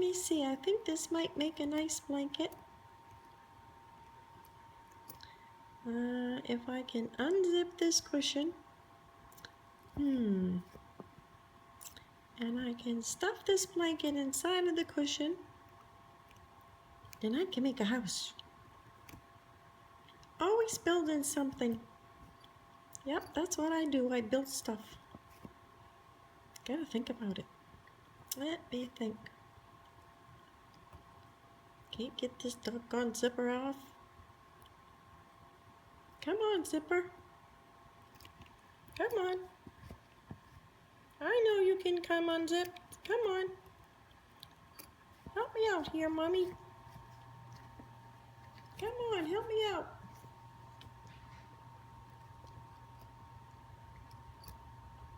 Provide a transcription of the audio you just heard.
me see. I think this might make a nice blanket. If I can unzip this cushion. And I can stuff this blanket inside of the cushion. Then I can make a house. Always building something. Yep, that's what I do. I build stuff. Gotta think about it. Let me think. Can't get this doggone zipper off. Come on, zipper. Come on. I know you can come unzip. Come on. Help me out here, Mommy. Come on, help me out.